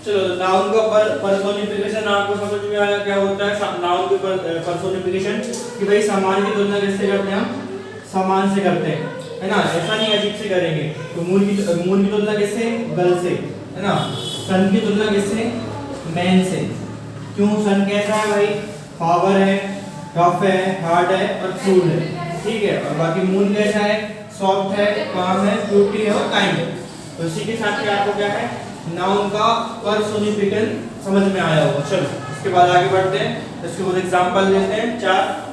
चलो नाउन का पर्सोनिफिकेशन आपको समझ में आया क्या होता है नाउन के पर्सोनिफिकेशन कि भाई सामान की तुलना किससे करते हैं हम सामान से करते हैं है ना ऐसा नहीं अजीब से करेंगे तो मून की तुलना किससे गर्ल से है ना सन की तुलना किससे मैन से क्यों सन कैसा है भाई पावर है टफ है हार्ड है और क्रूर है ठीक है और बाकी मून कैसा है सॉफ्ट है काम है क्यूटी है और काइंड है तो इसी के साथ में आपको क्या है नाउन का पर्सोनिफिकेशन समझ में आया होगा चलो इसके बाद आगे बढ़ते हैं इसके बाद एग्जांपल लेते हैं 4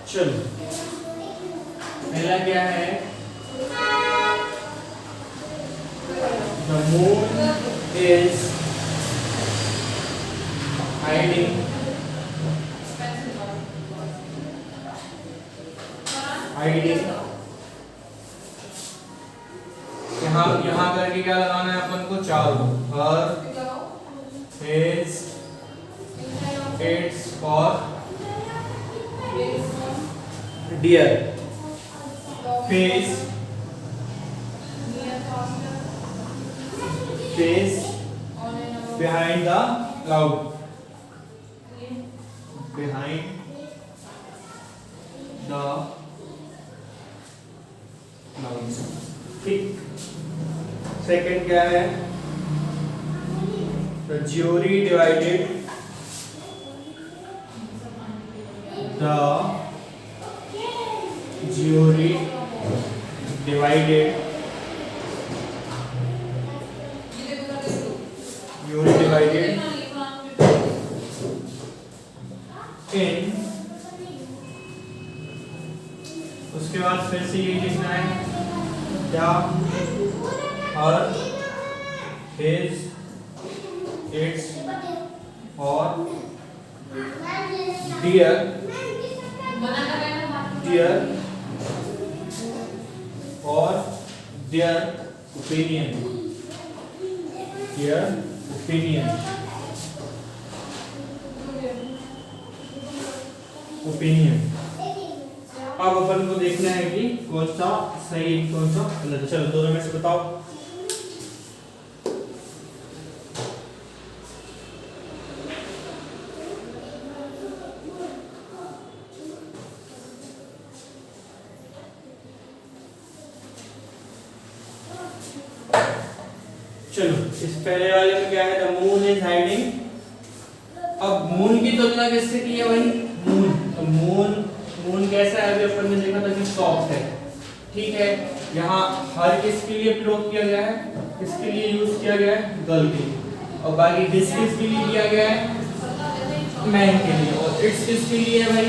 चलो पहला क्या है The moon is hiding यहाँ करके क्या लगाना है अपन को चारों her his its और dear face behind the cloud ठीक सेकंड क्या है the jury divided in उसके बाद फिर से ये लिखना है क्या her his its और dear और their opinion अब अपन को देखना है कि कौन सा सही कौन सा गलत चलो दोनों में से बताओ चलो इस पहले वाले में क्या है द मून इज हाइडिंग अब मून की तुलना किससे की है भाई मून कैसा है अभी अपन ने देखा था कि सॉफ्ट है ठीक है यहाँ हर किसके लिए प्रयोग किया गया है किसके लिए यूज किया गया है गर्ल के लिए और बाकी दिस किसके लिए किया गया है मैन के लिए और इट्स किसके लिए है भाई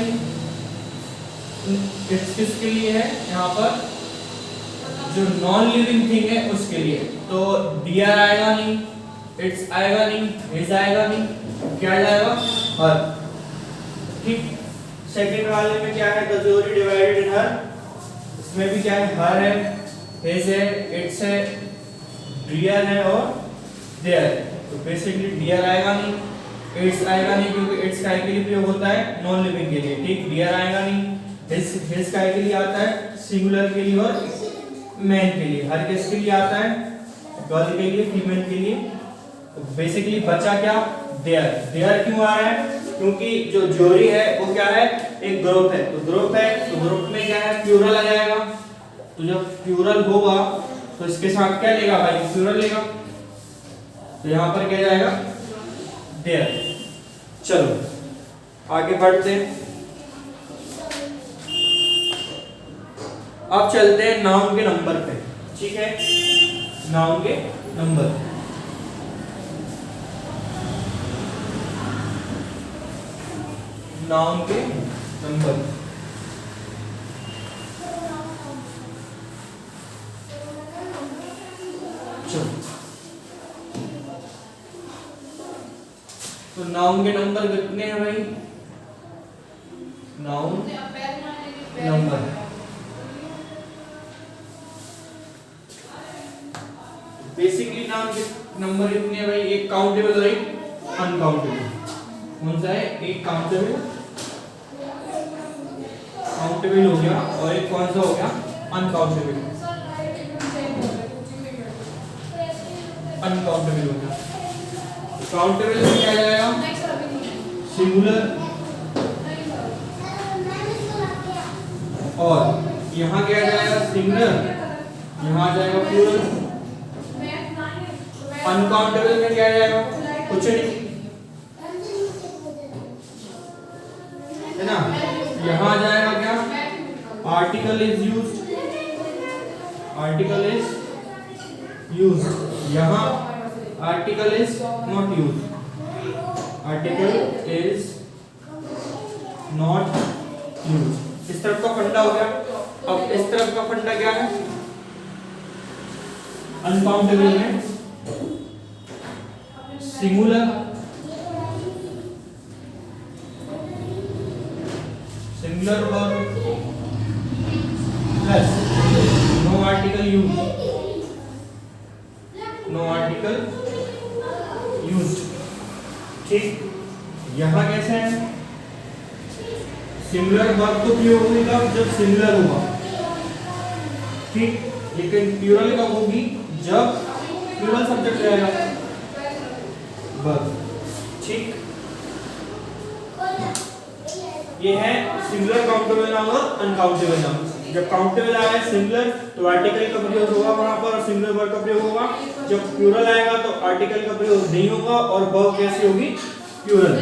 इट्स किसके लिए है यहाँ पर जो नॉन लिविंग थिंग है उसके लिए तो डियर आएगा नहीं इट्स आएगा नहीं हिज आएगा नहीं क्या जाएगा हर ठीक सेकंड वाले में क्या है द ज्यूरी डिवाइडेड इन हर इसमें भी क्या है हर है हिज है इट्स है डियर है और देयर है तो बेसिकली डियर आएगा नहीं इट्स आएगा नहीं क्योंकि इट्स का के लिए प्रयोग होता है नॉन लिविंग के लिए ठीक डियर आएगा नहीं हिज का के लिए आता है सिंगुलर के लिए और मैन के लिए हर किसके लिए आता है गर्ल के लिए फीमेल के लिए तो बेसिकली बचा क्या देयर क्यों आ रहा है क्योंकि जो जोड़ी है वो क्या है एक ग्रुप है तो ग्रुप में क्या है प्लूरल आ जाएगा तो जब प्लूरल होगा तो इसके साथ क्या लेगा भाई प्लूरल लेगा तो यहाँ पर क्या जाएगा देयर चलो आगे बढ़ते हैं अब चलते हैं नाउन के नंबर पे ठीक है नाउन के नंबर चलो तो नाउन के नंबर कितने हैं भाई नाउन नंबर बेसिकली नाउन के नंबर कितने हैं भाई? एक काउंटेबल, राइट, अनकाउंटेबल। कौन सा है? एक काउंटेबल, काउंटेबल हो गया, और एक कौन सा हो गया? अनकाउंटेबल। अनकाउंटेबल हो गया। काउंटेबल में क्या जाएगा? सिंगुलर, और यहाँ क्या जाएगा? सिंगुलर, यहाँ जाएगा प्लूरल। अनकाउंटेबल में क्या जाएगा? कुछ नहीं, है ना। यहाँ जाएगा क्या? Article is used, article is used. यहाँ article is not used, article is not used. इस तरफ का फंडा हो गया। अब इस तरफ का फंडा क्या है? अनकाउंटेबल में singular, singular verb plus no article use, no article used. ठीक, यहां कैसे है? सिंगुलर वर्ब तो प्रयोग होगी कब? जब सिंगुलर होगा, ठीक, लेकिन प्लूरल कब होगी? जब प्लूरल सब्जेक्ट रहेगा, वर्ब। ठीक, ये है सिंगुलर, काउंटेबल नाउन और अनकाउंटेबल नाउन। जब काउंटेबल आएगा सिंगुलर तो आर्टिकल का प्रयोग होगा वहां पर, और सिंगुलर वर्ब का प्रयोग होगा। जब प्लूरल आएगा तो आर्टिकल का प्रयोग नहीं होगा, और वर्ब कैसी होगी? प्लूरल।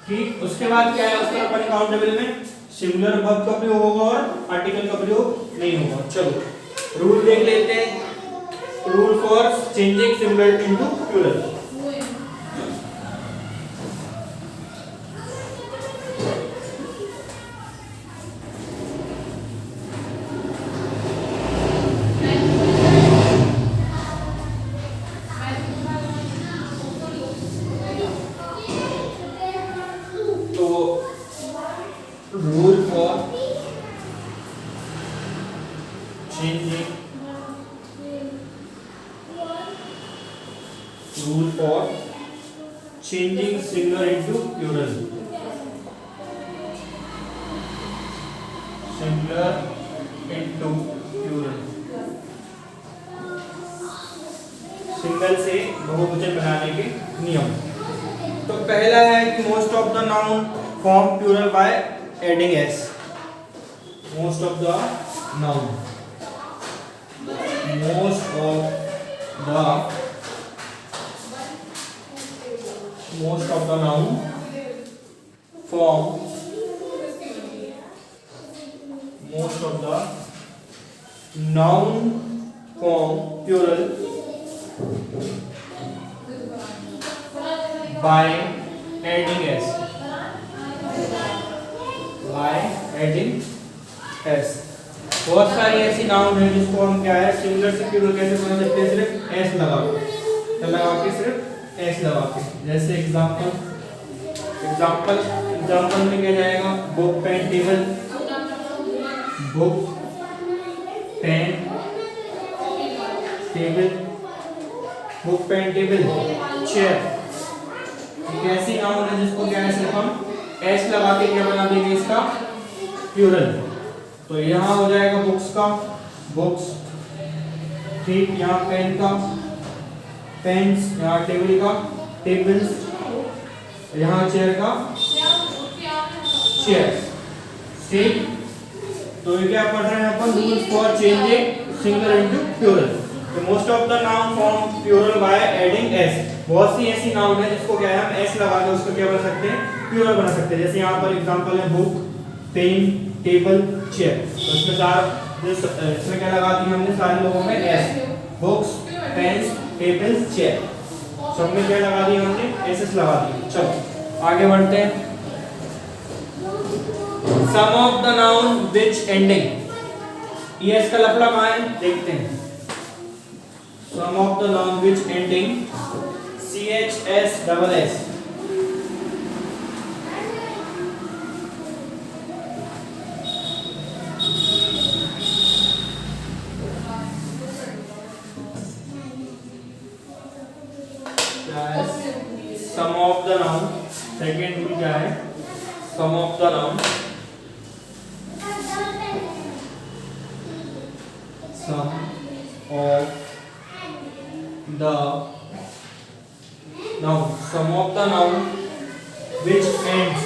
ठीक, उसके बाद क्या है? उस तरफ अनकाउंटेबल में सिंगुलर वर्ब का प्रयोग होगा और आर्टिकल का प्रयोग नहीं होगा। चलो रूल देख लेते हैं। Rule for changing singular into plural. Rule for changing singular into plural. Singular into plural. Single से बहुवचन बनाने के नियम। तो पहला है कि most of the noun form plural by adding S. Most of the noun, most of the noun form, most of the noun form plural by adding s, by adding s। बहुत सारी ऐसी नाउन है जिसको हम क्या है singular से plural कैसे बना सकते हैं? सिर्फ एस लगा के, सिर्फ एस लगा के। जैसे एग्जांपल में क्या जाएगा? Book, pen, table. Book, pen, table, book, pen, table, chair. एक ऐसी नाउन है जिसको क्या है सिर्फ हम एस लगा के क्या बना देंगे? इसका प्लूरल। तो यहाँ हो जाएगा बुक्स का बुक्स, ठीक, यहाँ पेन का पेन्स, यहाँ टेबल का टेबल्स, यहाँ चेयर का चेयर्स। ठीक, तो ये क्या पढ़ रहे हैं अपन? Rules for changing singular into plural. तो most of the noun form plural by adding S. बहुत सी ऐसी नाउन है जिसको क्या है हम एस लगा के उसको क्या बना सकते हैं? प्लूरल बना सकते हैं। जैसे यहाँ पर एग्जांपल है बुक, पेन, टेबल, चेयर। तो इसमें क्या लगा दी हमने? सारे लोगों में S. Books, pens, tables, chair, सब में क्या लगा दी हमने? एस लगा दी। चलो आगे बढ़ते हैं। Some of the noun which ending, ये इसका लफड़ा कहाँ है देखते हैं। Some of the noun which ending CHS second rule क्या है, some of the noun, some of the noun, some of the noun which ends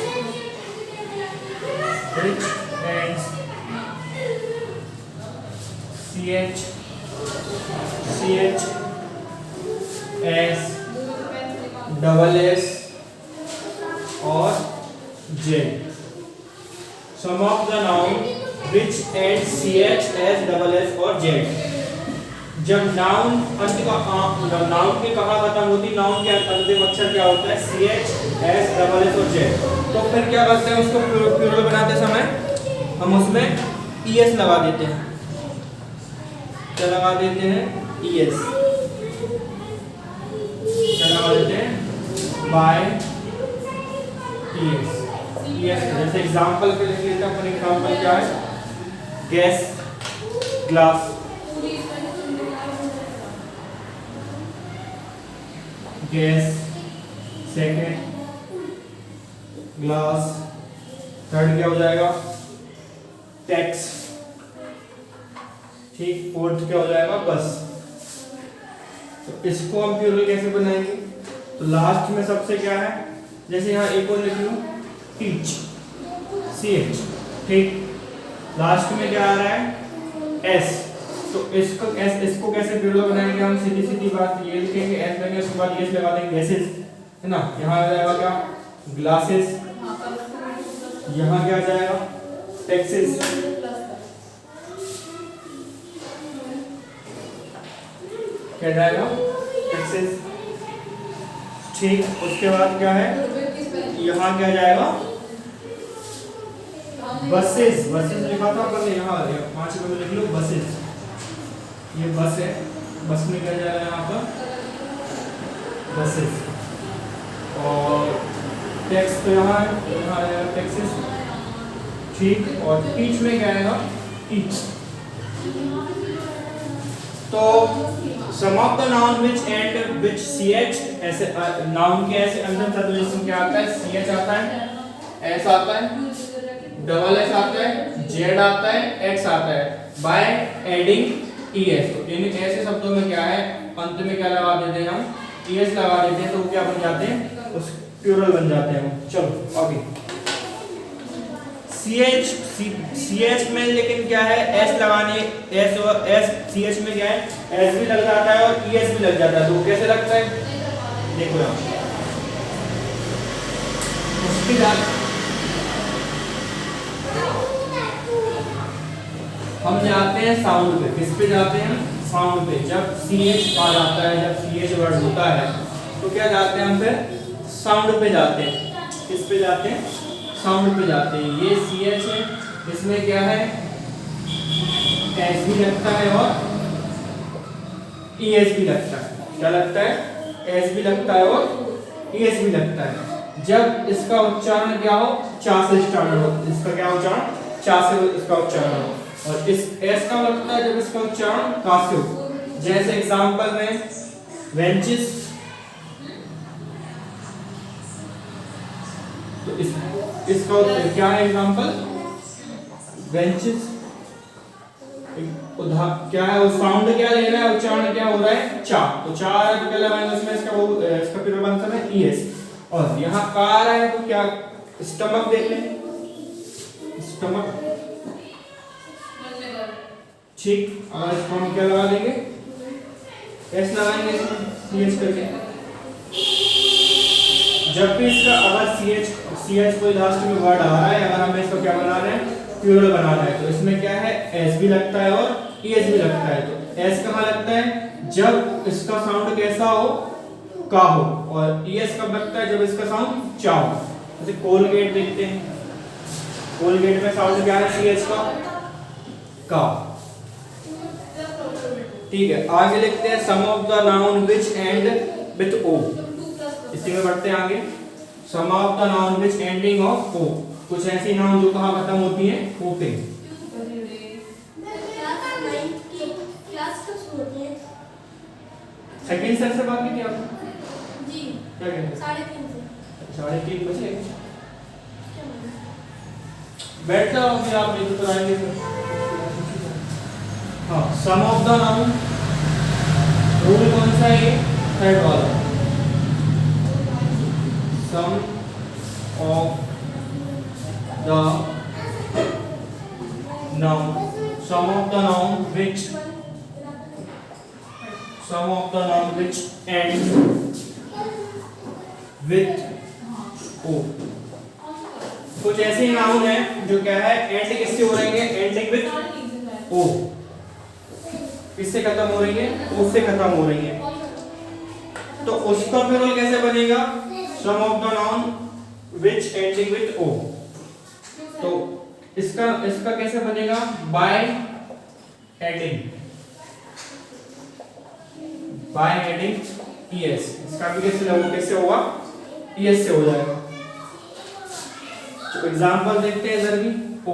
ch s double s और j, some of the noun which ends ch s double s और z। जब noun अंत का noun के कहाँ खत्म होती, noun के अंतिम अक्षर क्या होता है, ch s double s और z, तो फिर क्या करते हैं, उसको प्लूरल बनाते समय हम उसमें es लगा देते हैं। क्या लगा देते हैं, es, क्या लगा देते हैं, बाय es। जैसे एग्जांपल के लिए लेते हैं अपन, एग्जांपल क्या है, gas, glass, gas, second glass, third क्या हो जाएगा, टैक्स, ठीक, फोर्थ क्या हो जाएगा, बस। तो इसको हम प्लूरल कैसे बनाएंगे, तो लास्ट में सबसे क्या है, जैसे यहाँ एक और लिख लूं, टीच, ch, ठीक, लास्ट में क्या आ रहा है, s, तो इसको कैसे प्लूरल बनाएंगे हम, सीधी सीधी बात, ये लिखेंगे s लेंगे, उसके बाद ये लगा देंगे, गैसेस, है ना, यहाँ आ जाएगा क्या, ग्लासेस, यहाँ क्या आ जाएगा, टैक्सेस, क्या जाएगा, टैक्सेस, ठीक, उसके बाद क्या है, यहाँ क्या जाएगा, बसेस, बसेस लिखा था अपन ने, यहाँ 5 में लिख लो बसेस, ये बस है, बस में क्या जाएगा यहाँ पर, बसेस, और टैक्स तो यहाँ आएगा टैक्सेस, ठीक, और टीच में क्या आएगा, टीच। तो some of the noun which end which ch, ऐसे नाउन के ऐसे अंतिम सब्जेक्ट क्या आता है, ch आता है, s आता है, डबल s आता है, z आता है, x आता है, बाय एडिंग es। तो इन ऐसे शब्दों में क्या है, अंत में क्या लगा देते हैं हम, es लगा देते हैं, तो वो क्या बन जाते हैं, उस प्लूरल बन जाते हैं। चलो आगे, ch में लेकिन क्या है, s लगाने, s और s, ch में क्या है, s भी लग जाता है और es भी लग जाता है, तो वो कैसे लगता है, देखो यहाँ उसकी हम जाते हैं साउंड पे, किस पे जाते हैं, साउंड पे। जब ch आ जाता है, जब ch वर्ड होता है, तो क्या जाते हैं हम, फिर साउंड पे जाते हैं, किस पे जाते हैं, साउंड पे जाते हैं। ये ch है, इसमें क्या है, s भी लगता है और es भी लगता है, क्या लगता है, s भी लगता है और es भी लगता है। जब इसका उच्चारण क्या हो, चा से स्टार्ट हो, इसका क्या उच्चारण, चा से इसका उच्चारण हो, और इस s का लगता है जब इसका उच्चारण का से हो। जैसे एग्जांपल में बेंचेस, तो इसका क्या है एग्जांपल, बेंचेस, क्या है, उस साउंड क्या ले रहा है, उच्चारण क्या हो रहा है, चा, तो चा आ रहा है तो क्या लगाएंगे उसमें, इसका प्लूरल बनता है es, और यहाँ का आ रहा है तो क्या, स्टमक देख लें, स्टमक, ठीक, और इसको हम क्या लगा देंगे, s लगाएंगे इसमें, ch करके। जब भी इसका अगर ch कोई लास्ट में वर्ड आ रहा है, अगर हमें इसको क्या बना रहे हैं, प्लूरल बना रहे हैं, तो इसमें क्या है, s भी लगता है और es भी लगता है। तो s कहाँ लगता है, जब इसका साउंड कैसा हो, का हो, और es कब लगता है, जब इसका साउंड चा हो। जैसे कोलगेट देखते हैं, कोलगेट में साउंड क्या है, ch का, ठीक है। आगे लिखते हैं some of the noun which end with o, इसी में बढ़ते हैं आगे। Some of the noun which ending of o, कुछ ऐसी नाउन जो कहाँ खत्म होती है, o पे। सेकंड सेट से बात की थी आपने जी, क्या कहते हैं, 3:30 से 3:30 बजे बैठ जाओ, फिर आप नहीं तो आएंगे फिर। हाँ, some of the noun rule कौन सा है? थर्ड वाला, some of the noun, some of the noun which end with O. कुछ ऐसे नाउन है जो क्या है, एंड किससे हो रही है? Ending with O. किससे खत्म हो रही है? ओ से खत्म हो रही है। तो उसका प्लूरल कैसे बनेगा? Some of the noun which ending with O. तो इसका कैसे बनेगा? By adding es। इसका भी कैसे होगा? es से हो जाएगा। तो एग्जांपल देखते हैं इधर भी। ओ,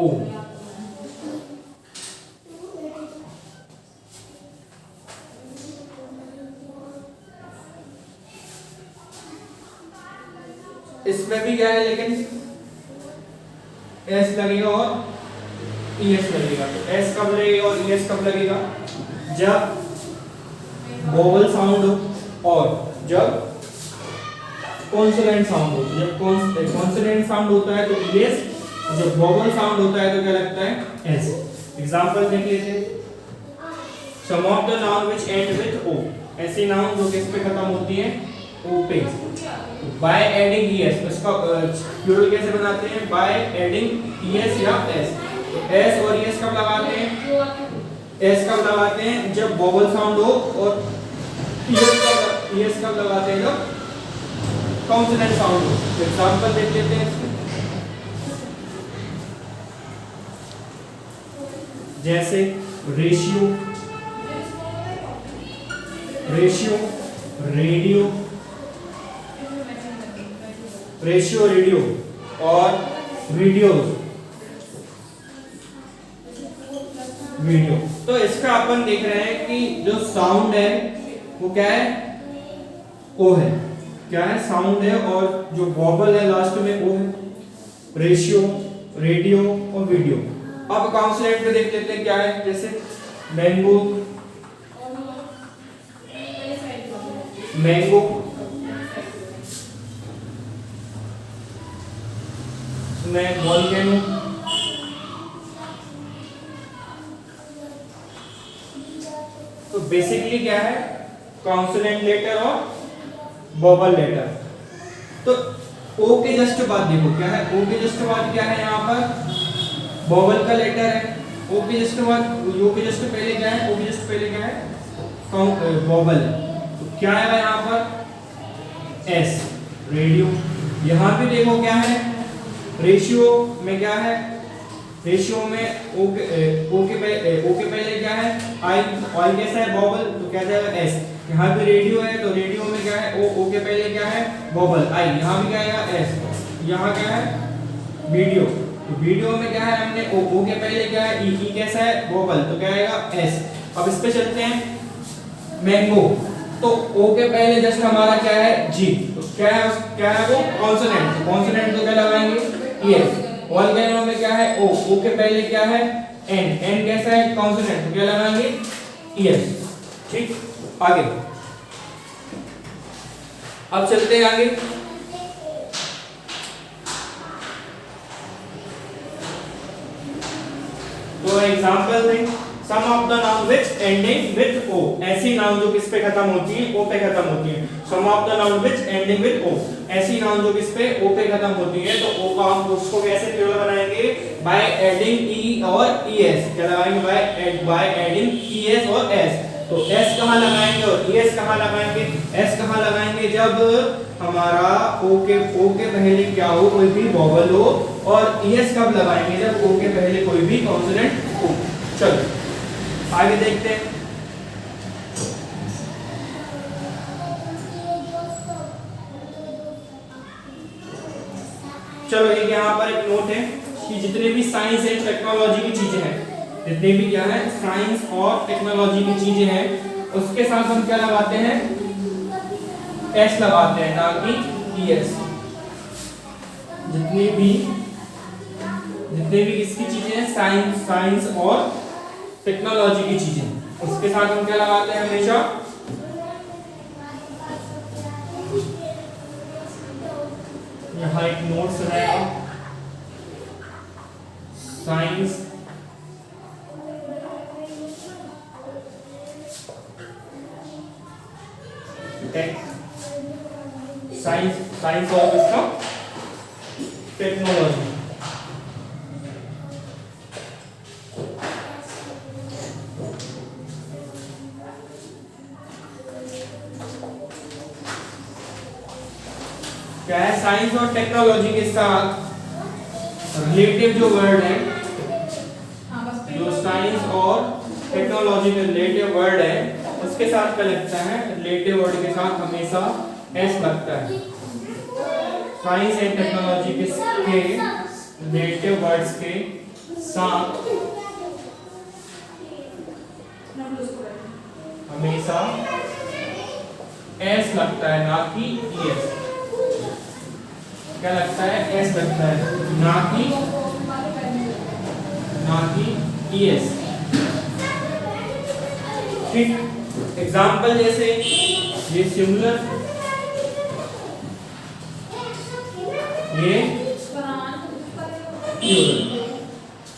इसमें भी क्या है लेकिन s लगेगा और es लगेगा। तो s कब लगेगा और es कब लगेगा? जब वोवल साउंड हो और जब कॉन्सोनेंट साउंड हो। जब कॉन्सोनेंट साउंड होता है तो es, जब वोवल साउंड होता है तो क्या लगता है? s। एग्जांपल देख लेते हैं। Some of the noun which end with o, ऐसी नाउन जो किस पे खत्म होती है? o पे। बाय एडिंग es, इसका प्लूरल कैसे बनाते हैं? बाय एडिंग es या s। तो s और es कब लगाते हैं? s कब लगाते हैं? जब वोवल साउंड हो, और es कब लगाते हैं? जब कॉन्सोनेंट साउंड हो। एग्जांपल देख लेते हैं। जैसे रेशियो, रेडियो और वीडियो। तो इसका अपन देख रहे हैं कि जो साउंड है वो क्या है? ओ है। क्या है? साउंड है, और जो वोवल है लास्ट में वो है। रेशियो, रेडियो और वीडियो। अब कॉन्सोनेंट पे देख लेते हैं क्या है। जैसे मैंगो, में वोल्केनो, तो बेसिकली क्या है? कॉन्सोनेंट लेटर और वोवल लेटर। तो ओ के जस्ट बाद देखो क्या है? ओ के जस्ट बाद क्या है? यहाँ पर वोवल का लेटर है। ओ के जस्ट बाद, ओ के जस्ट पहले क्या है? ओ के जस्ट पहले क्या है? वोवल। तो क्या है यहाँ पर? S, radio. यहाँ पे देखो क्या है? रेशियो में क्या है? रेशियो में ओ के पहले क्या है? आई कैसा है? वोवल, तो क्या जाएगा? एस। यहाँ पे रेडियो है तो रेडियो में क्या है? ओ के पहले क्या है? वोवल, आई। यहाँ भी क्या आएगा? एस। यहाँ क्या है? वीडियो, तो वीडियो में क्या है? हमने ओ के पहले क्या है? ई कैसा है? वोवल, तो क्या आएगा? एस। अब इस पे चलते हैं। मैंगो, तो ओ के पहले जस्ट हमारा क्या है? जी। तो क्या है वो? कॉन्सोनेंट। कॉन्सोनेंट तो क्या लगाएंगे? यस। वोल्केनो में क्या है? ओ के पहले क्या है? एन कैसा है? कॉन्सोनेंट, तो क्या लगाएंगे? यस। ठीक, आगे अब चलते हैं आगे। तो एग्जांपल में some of the noun which ending with O, ऐसी नाउन जो किस पे खत्म होती है? ओ पे खत्म होती है। Some of the noun which ending with O, ऐसी नाउन जो किस पे? ओ पे खत्म होती है। तो ओ का हम उसको कैसे प्लूरल बनाएंगे? बाय एडिंग ई और ईएस। क्या लगाएंगे? बाय एडिंग ईएस और एस। तो एस कहाँ लगाएंगे और ईएस कहाँ लगाएंगे? एस कहाँ लगाएंगे? जब हमारा ओ के पहले क्या हो? कोई भी वोवल हो। और ईएस कब लगाएंगे? जब ओ के पहले कोई भी कॉन्सोनेंट हो। चलो आगे देखते हैं। चलो एक यहाँ पर एक नोट है कि जितने भी साइंस एंड टेक्नोलॉजी की चीजें हैं, जितने भी क्या है? साइंस और टेक्नोलॉजी की चीजें हैं, उसके साथ हम क्या लगाते हैं? एस लगाते हैं, ना कि ईएस। जितने भी इसकी चीजें हैं, साइंस और टेक्नोलॉजी की चीजें, उसके साथ हम क्या लगाते हैं हमेशा, यहाँ एक नोट्स रहेगा, साइंस साइंस और इसका टेक्नोलॉजी। क्या है, साइंस और टेक्नोलॉजी के साथ रिलेटिव जो वर्ड है, जो साइंस और टेक्नोलॉजी में रिलेटिव वर्ड है, उसके साथ क्या लगता है, रिलेटिव वर्ड के साथ हमेशा एस लगता है। साइंस एंड टेक्नोलॉजी के रिलेटिव वर्ड्स के साथ हमेशा एस लगता है, ना कि एस। क्या लगता है, एस लगता है, ना कि एस। ठीक, एग्जाम्पल जैसे ये सिंगुलर, ये प्लूरल।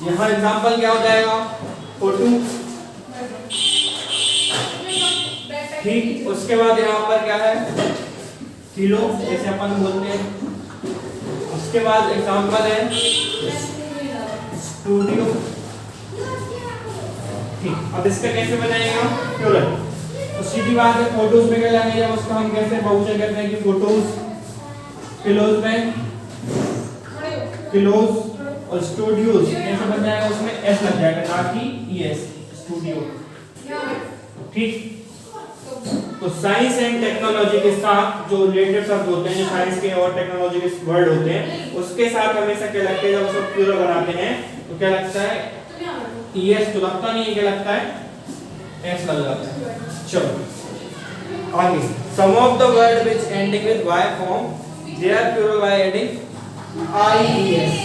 यहाँ एग्जाम्पल क्या हो जाएगा, फोटो। ठीक, उसके बाद यहाँ पर क्या है, किलो जैसे अपन बोलते हैं। उसके बाद एग्जाम्पल है स्टूडियो। ठीक, अब इसका कैसे बनाएगा, प्लूरल। तो सीधी बात है, फोटोज में क्या लगेगा, उसको हम कैसे बहुवचन कहते हैं कि फोटोज, किलोज में किलोज, और स्टूडियोज कैसे बन जाएगा, उसमें एस लग जाएगा, ना कि एस, स्टूडियो। ठीक, तो साइंस एंड टेक्नोलॉजी के साथ जो रिलेटेड शब्द होते हैं, जो साइंस के और टेक्नोलॉजी के वर्ड होते हैं, उसके साथ हमेशा क्या लगता है, जब उसको प्लूरल बनाते हैं तो क्या लगता है, एस तो लगता नहीं है, क्या लगता है, एस लग जाता है। चलो आगे, some of the word which ending with Y form their plural by adding IES।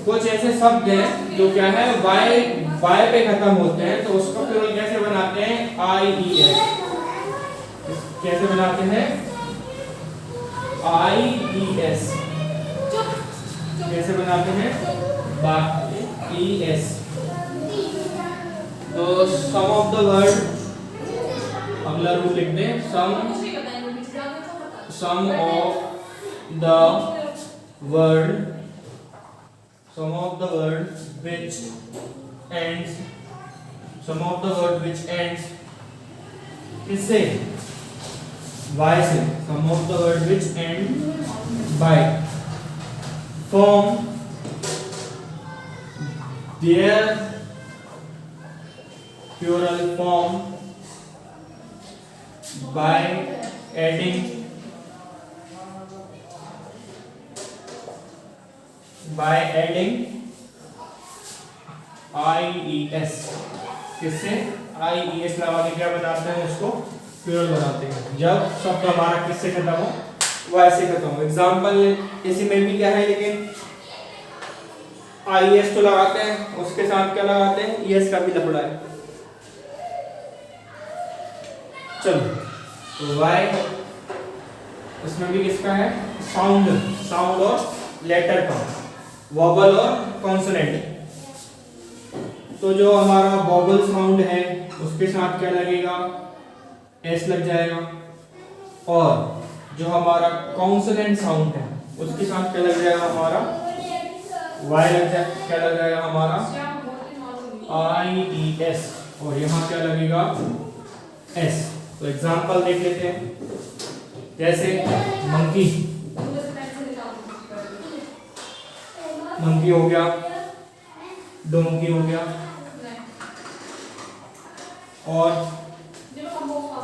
कुछ ऐसे शब्द हैं जो क्या है, वाई पे खत्म होते हैं, तो उसको प्लूरल कैसे बनाते हैं, IES। कैसे बनाते हैं, IES। कैसे बनाते हैं, ES। तो सम ऑफ द वर्ड, अगला रूल लिख दें, सम of the word which ends, किससे, by से, some of the word which end by form their plural form by adding IES। किससे, IES लगा के क्या बनाते हैं, उसको प्लूरल बनाते हैं। जब शब्द हमारा किससे खत्म हो, वैसे खत्म हो। एग्जाम्पल इसी में भी क्या है, लेकिन IES तो लगाते हैं, उसके साथ क्या लगाते हैं, ES का भी लफड़ा है। चलो, तो वाई उसमें भी किसका है, साउंड और लेटर का, वॉबल और कॉन्सोनेंट। तो जो हमारा वॉबल साउंड है उसके साथ क्या लगेगा, एस लग जाएगा, और जो हमारा कॉन्सोनेंट साउंड है उसके साथ क्या लग जाएगा, हमारा वाई लग जाएगा। क्या लग जाएगा हमारा, IES, और यहाँ क्या लगेगा, एस। तो एग्जांपल देख लेते हैं, जैसे मंकी हो गया, डोंकी हो गया, और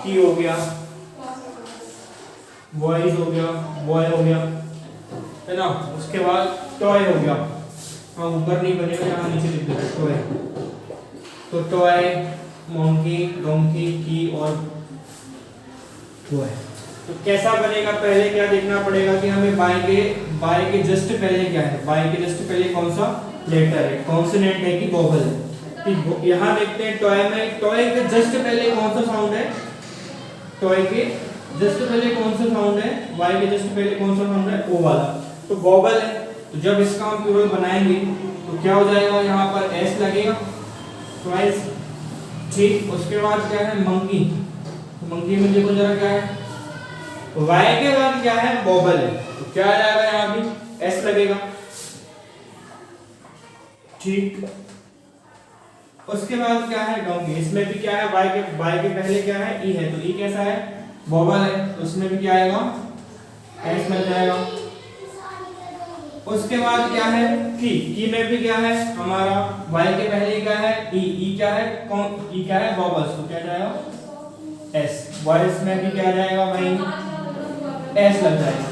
की हो गया, वॉइस हो गया, बॉय हो गया, है ना। उसके बाद टॉय हो गया, हाँ ऊपर नहीं बनेगा, यहाँ नीचे लिख देगा टॉय। तो टॉय, मंकी, डोंकी, की और बॉय। तो कैसा बनेगा, पहले क्या देखना पड़ेगा कि हमें बाय के जस्ट पहले क्या है, बाय के जस्ट पहले कौन सा लेटर है, कॉन्सोनेंट है कि वोवेल है। ठीक, यहाँ देखते हैं टॉय में, टॉय के जस्ट पहले कौन सा साउंड है, टॉय के जस्ट पहले कौन सा साउंड है, वाई के जस्ट पहले कौन सा साउंड है, ओ वाला, तो वोवेल है। तो जब इसका हम प्लूरल बनाएंगे तो क्या हो जाएगा, यहाँ पर एस लगेगा ट्वाइस। ठीक, उसके बाद क्या है मंकी, तो मंकी में देखो जरा क्या है, वाई के बाद क्या है वोवेल है, तो क्या आ जाएगा यहाँ भी एस लगेगा। ठीक, उसके बाद क्या है डोंकी, इसमें भी क्या है वाई के पहले क्या है ई है, तो ई कैसा है वोवेल है, तो उसमें भी क्या आएगा एस मिल जाएगा। उसके बाद क्या है की में भी क्या है हमारा वाई के पहले क्या है ई क्या है कौन, ई क्या है वोवेल्स, तो क्या जाएगा एस। वॉइस में भी क्या जाएगा भाई एस लग जाएगा।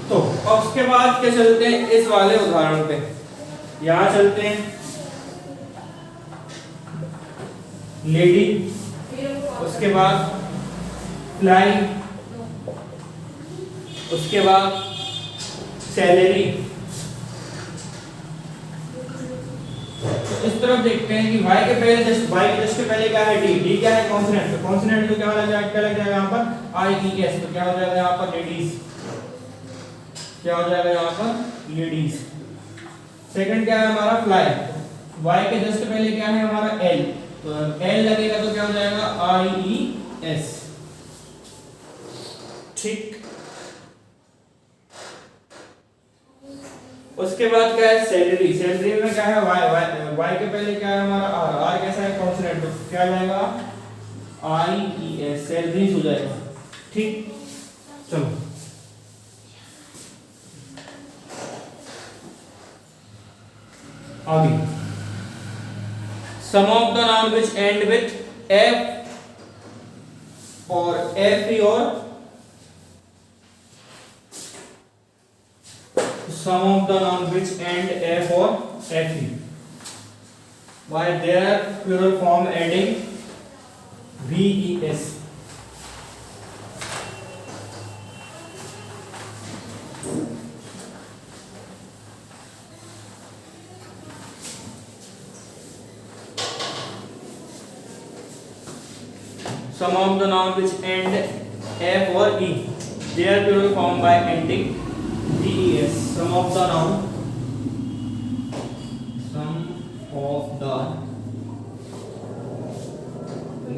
तो अब उसके बाद क्या चलते हैं इस वाले उदाहरण पे, यहां चलते हैं लेडी, उसके बाद फ्लाई, उसके बाद सैलरी। इस तरफ देखते हैं कि वाई के पहले जस्ट पहले क्या है डी क्या है कॉन्सोनेंट, तो कॉन्सोनेंट तो क्या लग जाएगा यहाँ पर आई ई एस, तो क्या हो जाएगा यहाँ पर लेडीज, क्या हो जाएगा यहाँ पर लेडीज। सेकंड क्या है हमारा फ्लाई, वाई के जस्ट पहले क्या है हमारा एल, तो एल लगेगा तो क्या हो जाएगा आई ई एस। ठीक, उसके बाद क्या है सैलरी, सैलरी में क्या है वाई के पहले क्या है हमारा आर, आर कैसा है कॉन्सोनेंट, तो क्या जाएगा आई ई एस, सैलरीज हो जाएगा। ठीक, चलो आगे, some of the noun which end with F और एफ ई और some of the noun which end f or fe by their plural form ending ves. Some of the noun which end f or e, their plural form by ending ves. Some of the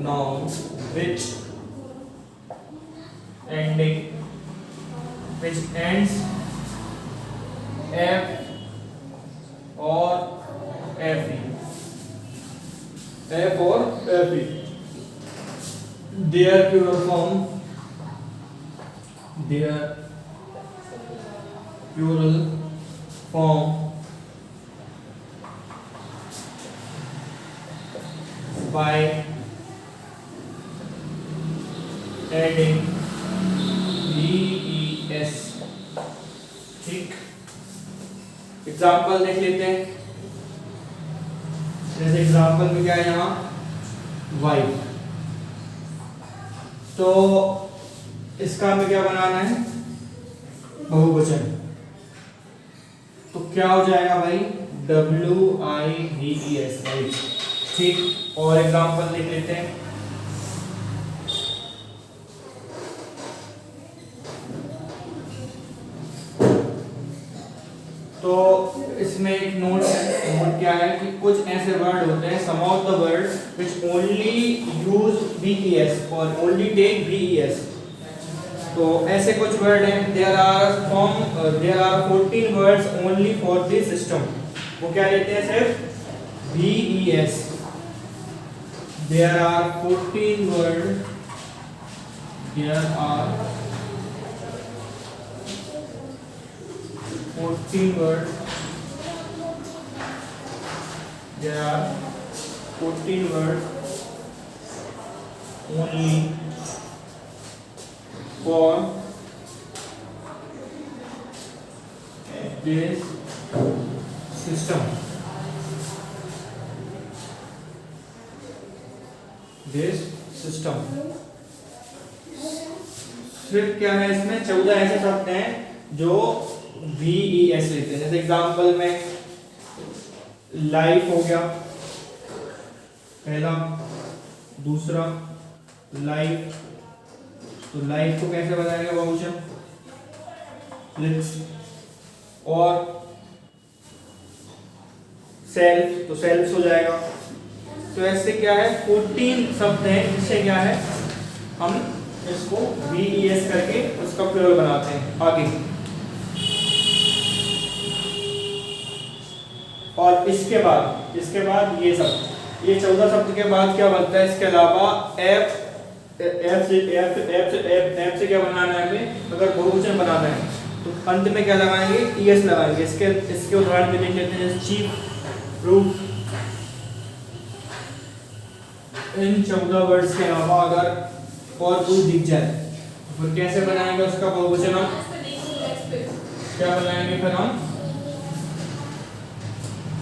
noun which ends f or fe, f or fe, their plural form by adding ves. ठीक, example देख लेते हैं। जैसे example में क्या है यहाँ wife, तो इसका हमें क्या बनाना है बहुवचन, तो क्या हो जाएगा भाई WIVES वाइफ। ठीक, और एग्जाम्पल देख लेते हैं। तो इसमें एक नोट क्या है कि कुछ ऐसे वर्ड होते हैं, some of the word which only use VES और ओनली टेक VES। तो ऐसे कुछ वर्ड हैं, there are 14 words only for this system, वो क्या लेते हैं सिर्फ VES। There are 14 words. There are 14 words. There are 14 words only for this system. This system. सिर्फ क्या है इसमें 14 ऐसे शब्द हैं जो VES लेते हैं। जैसे एग्जांपल में लाइफ हो गया पहला, दूसरा लाइफ, तो लाइफ को कैसे बनाएंगे बहुवचन लिव्स, और सेल्फ तो सेल्फ्स हो जाएगा। तो ऐसे क्या है 14 शब्द हैं जिससे क्या है हम इसको VES करके उसका प्लूरल बनाते हैं आगे। और इसके बाद ये सब, ये 14 शब्द के बाद क्या बनता है इसके अलावा एफ से क्या बनाना है हमें, अगर बहुवचन बनाना है तो अंत में क्या लगाएंगे ES लगाएंगे। इसके उदाहरण में देख लेते हैं जैसे चीफ, प्रूफ। इन 14 वर्ड्स के अलावा अगर और कोई दिख जाए तो फिर कैसे बनाएंगे उसका बहुवचन, हम क्या बनाएंगे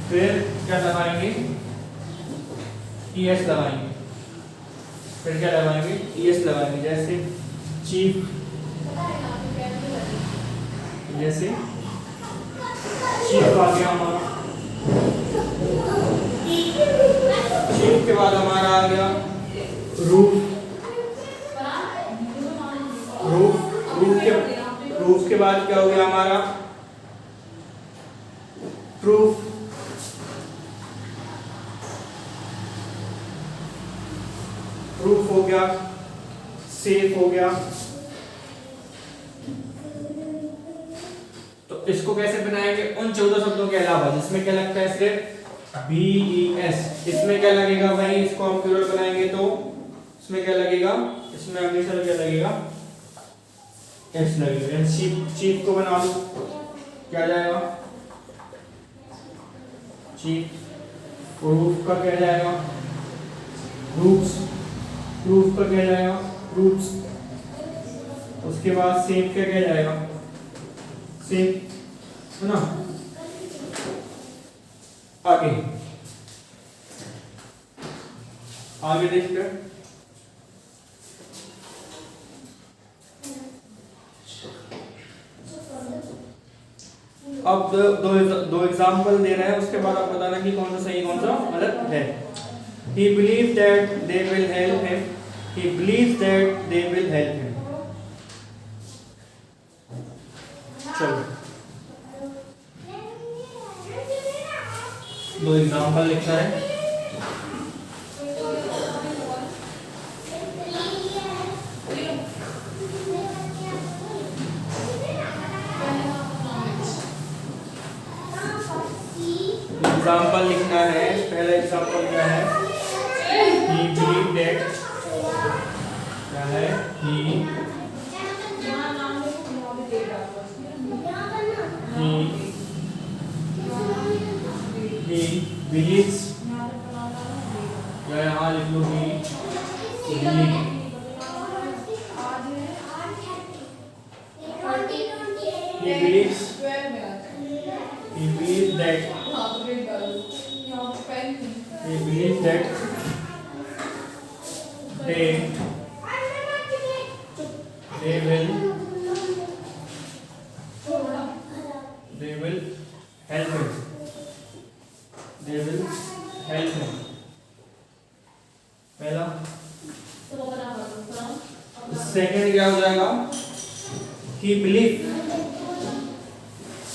फिर क्या लगाएंगे ES लगाएंगे, फिर क्या लगाएंगे ES लगाएंगे। जैसे चीफ, जैसे चीफ आ गया हमारा, चीफ के बाद हमारा आ गया रूफ, रूफ के बाद क्या हो गया हमारा प्रूफ, प्रूफ हो गया, सेफ हो गया। तो इसको कैसे बनाएंगे उन 14 शब्दों के अलावा जिसमें क्या लगता है सिर्फ VES, इसमें क्या लगेगा भाई, इसको हम प्लूरल बनाएंगे तो इसमें क्या लगेगा, इसमें हमेशा क्या लगेगा S लगेगा। चीफ को बना लो, क्या जाएगा चीफ, रूफ का क्या जाएगा रूफ्स, प्रूफ का क्या जाएगा प्रूफ्स, उसके बाद सेफ का क्या जाएगा सेफ, है ना। आगे देखते हैं। अब दो एग्जाम्पल दे रहे हैं, उसके बाद आप बताना कि कौन सा सही कौन सा गलत है। He believes that they will help him. He believes that they will help him. चलो दो एग्जाम्पल लिखा है। एग्जाम्पल लिखना है, पहला एग्जाम्पल क्या है He believed that, क्या है he believes, या यहाँ लिख लो he believes that he believes that they will help him. They will help him. पहला। सेकंड क्या हो जाएगा? He believe.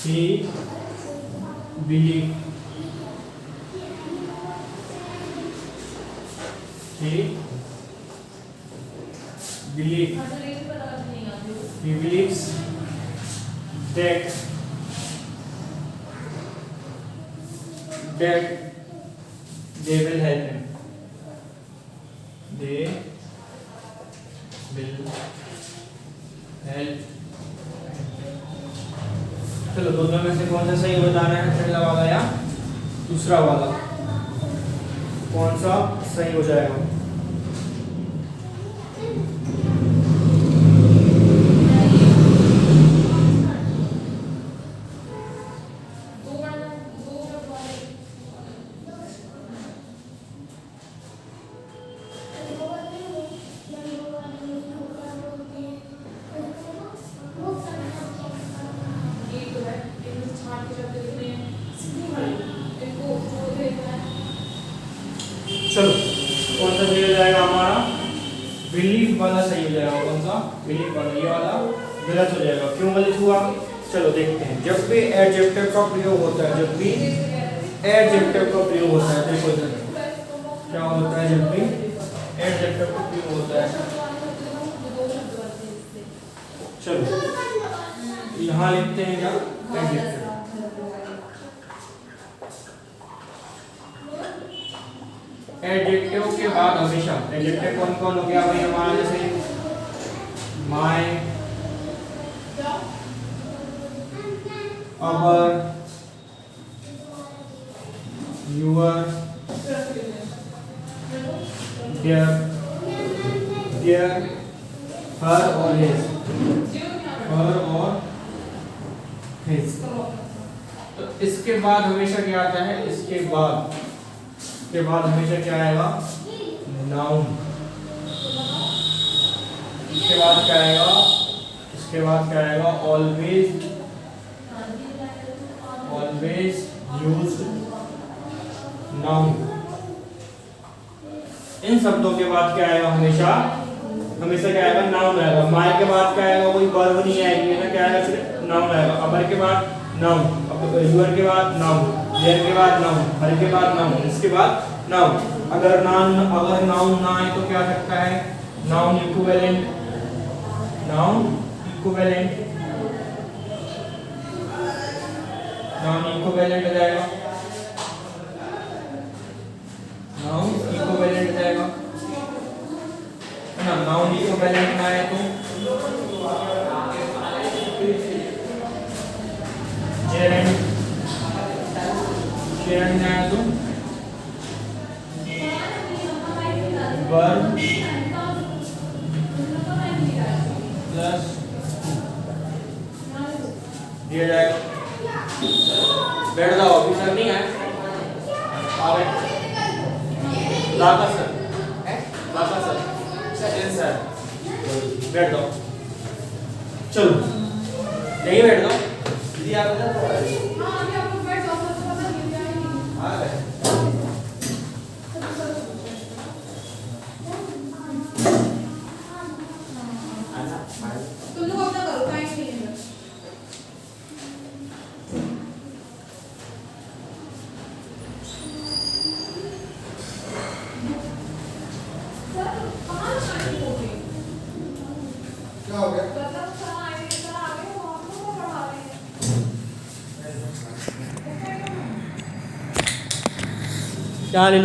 He believe. He believe. He believes that they will help him. They will help. चलो दोनों में से कौन सा सही बताना है, पहला वाला या दूसरा वाला, कौन सा सही हो जाएगा? चलो कौन सा सही हो जाएगा हमारा? बिलीव वाला सही हो जाएगा। कौन सा? बिलीव वाला। ये वाला गलत हो जाएगा। क्यों गलत हुआ? चलो देखते हैं। जब भी एडजेक्टिव का प्रयोग होता है, जब भी एडजेक्टिव का प्रयोग होता है, देखो इधर क्या होता है। जब भी एडजेक्टिव का प्रयोग होता है, चलो यहाँ लिखते हैं क्या? एडजेक्टिव। एडजेक्टिव के बाद हमेशा एडजेक्टिव कौन कौन हो गया भाई हमारा? जैसे माय, अवर, यूअर, देयर, हर और हिज, हर और हिज। तो इसके बाद हमेशा क्या आता है? इसके बाद हमेशा क्या आएगा? नाउन। इसके बाद क्या आएगा? इसके बाद क्या आएगा? Always, always used noun. इन शब्दों के बाद क्या आएगा? हमेशा क्या आएगा? नाउन आएगा। माय के बाद क्या आएगा? कोई वर्ब नहीं आएगी ना, क्या आएगा? सिर्फ नाउन आएगा। अबर के बाद नाउन, यूअर के बाद नाउन, देयर के बाद नाउन, हर के बाद नाउन, इसके बाद नाउन। अगर नाउन ना आए तो क्या आ सकता है? Noun equivalent, noun equivalent, noun equivalent हो जाएगा। नाउन इक्विवेलेंट हो जाएगा ना। नाउन इक्विवेलेंट ना आए तो जेरेंट, शेरेंट ना आए तो वर्ब प्लस दिया जाएगा। बैठ जाओ, अभी सर नहीं है। आ गए Laka sir, Laka sir, sir बैठ जाओ। चलो यहीं बैठ जाओ। दीदी आप इधर बैठ जाओ। आ गए। तुम लोग अपना करो, टाइम नहीं है। क्या हो गया? क्या ले लो?